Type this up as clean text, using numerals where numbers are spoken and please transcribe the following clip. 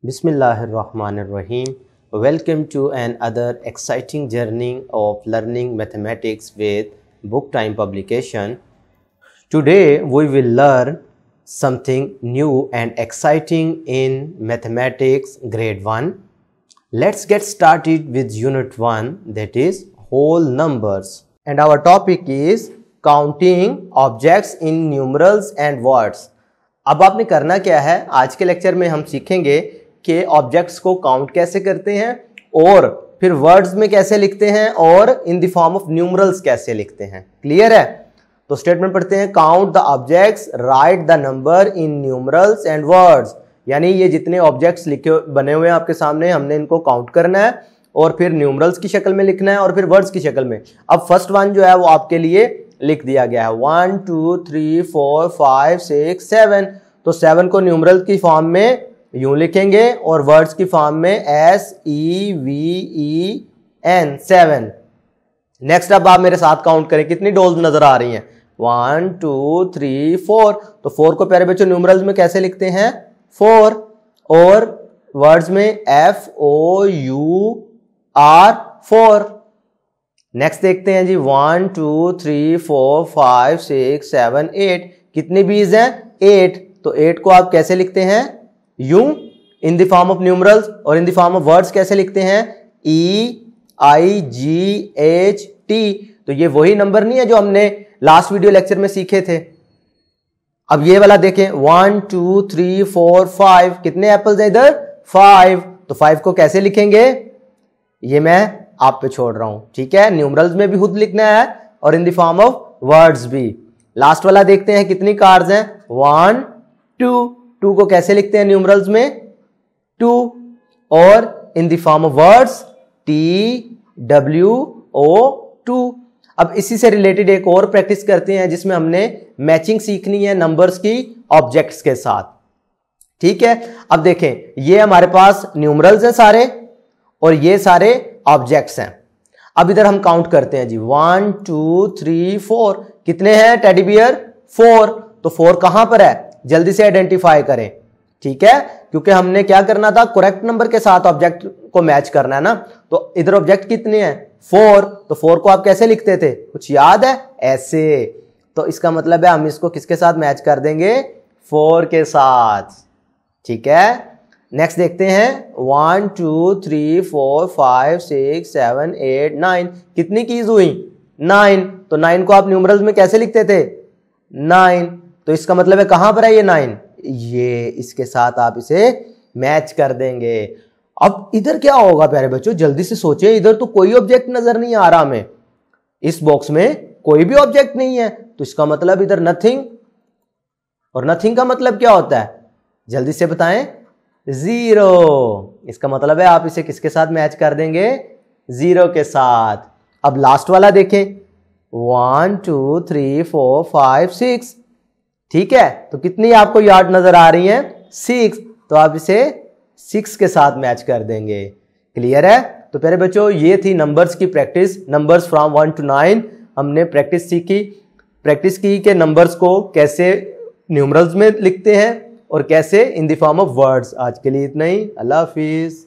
Bismillahirrahmanirrahim. Welcome to another exciting journey of learning mathematics with Book Time publication. Today we will learn something new and exciting in mathematics grade 1. Let's get started with unit 1, that is whole numbers. And our topic is counting objects in numerals and words. अब आपने करना क्या है, आज के lecture में हम सीखेंगे कि ऑब्जेक्ट्स को काउंट कैसे करते हैं और फिर वर्ड्स में कैसे लिखते हैं और in the form of numerals कैसे लिखते हैं। क्लियर है? तो स्टेटमेंट पढ़ते हैं, count the objects, right the number in numerals and words. यानी ये जितने ऑब्जेक्ट्स लिखे बने हुए हैं आपके सामने, हमने इनको काउंट करना है और फिर न्यूमरल्स की शक्ल में लिखना है और फिर वर्ड्स की शक्ल में। अब फर्स्ट वन जो है वो आपके लिए लिख दिया गया है 1 2 3 4 5 6 7। तो 7 को न्यूमरल की फॉर्म में यूं लिखेंगे और वर्ड्स की फॉर्म में SEVEN 7। नेक्स्ट अब आप मेरे साथ काउंट करें, कितनी डॉल्स नजर आ रही हैं? 1 2 3 4। तो 4 को प्यारे बच्चों न्यूमरल्स में कैसे लिखते हैं? 4। और वर्ड्स में FOUR 4। नेक्स्ट देखते हैं जी 1 2 3 4 5 6 7 8। कितनी बीज हैं? 8। तो 8 को आप कैसे लिखते हैं? यूं in the form of numerals. और in the form of words कैसे लिखते हैं? EIGHT। तो ये वही नंबर नहीं है जो हमने लास्ट वीडियो लेक्चर में सीखे थे। अब ये वाला देखें 1 2 3 4 5। कितने एप्पल्स हैं इधर? 5। तो 5 को कैसे लिखेंगे? ये मैं आप पे छोड़ रहा हूं, ठीक है? न्यूमरल्स में भी खुद लिखना है और in the form of words भी। लास्ट वाला देखते हैं, कितनी कार्ड्स हैं? 1 2। 2 को कैसे लिखते हैं न्यूमरल्स में? 2। और in the form of words TWO2। अब इसी से रिलेटेड एक और प्रैक्टिस करते हैं जिसमें हमने मैचिंग सीखनी है नंबर्स की ऑब्जेक्ट्स के साथ, ठीक है? अब देखें, ये हमारे पास न्यूमरल्स हैं सारे और ये सारे ऑब्जेक्ट्स हैं। अब इधर हम काउंट करते हैं जी 1 2 3 4। कितने हैं टेडी बियर? 4। तो 4 कहां पर है? जल्दी से आइडेंटिफाई करें, ठीक है? क्योंकि हमने क्या करना था, करेक्ट नंबर के साथ ऑब्जेक्ट को मैच करना है ना। तो इधर ऑब्जेक्ट कितने हैं? 4। तो 4 को आप कैसे लिखते थे? कुछ याद है? ऐसे। तो इसका मतलब है हम इसको किसके साथ मैच कर देंगे? 4 के साथ, ठीक है? नेक्स्ट देखते हैं 1 2 3 4 5 6 7 8 9। कितनी कीज हुई? 9। तो 9 को आप न्यूमरल्स में कैसे लिखते थे? 9। तो इसका मतलब है कहां पर है ये 9? ये इसके साथ आप इसे मैच कर देंगे। अब इधर क्या होगा प्यारे बच्चों? जल्दी से सोचें, इधर तो कोई ऑब्जेक्ट नजर नहीं आ रहा हमें। इस बॉक्स में कोई भी ऑब्जेक्ट नहीं है, तो इसका मतलब इधर नथिंग। और नथिंग का मतलब क्या होता है? जल्दी से बताएं। 0। इसका मतलब है आप इसे किसके साथ मैच कर देंगे? 0 के साथ। अब लास्ट वाला देखें 1 2 3 4 5 6। ठीक है? तो कितनी आपको यार्ड नजर आ रही हैं? 6। तो आप इसे 6 के साथ मैच कर देंगे। क्लियर है? तो प्यारे बच्चों, ये थी नंबर्स की प्रैक्टिस। नंबर्स फ्रॉम 1 to 9 हमने प्रैक्टिस की कि नंबर्स को कैसे न्यूमरल्स में लिखते हैं और कैसे इन द फॉर्म ऑफ वर्ड्स। आज के लिए इतना ही। अल्लाह हाफिज।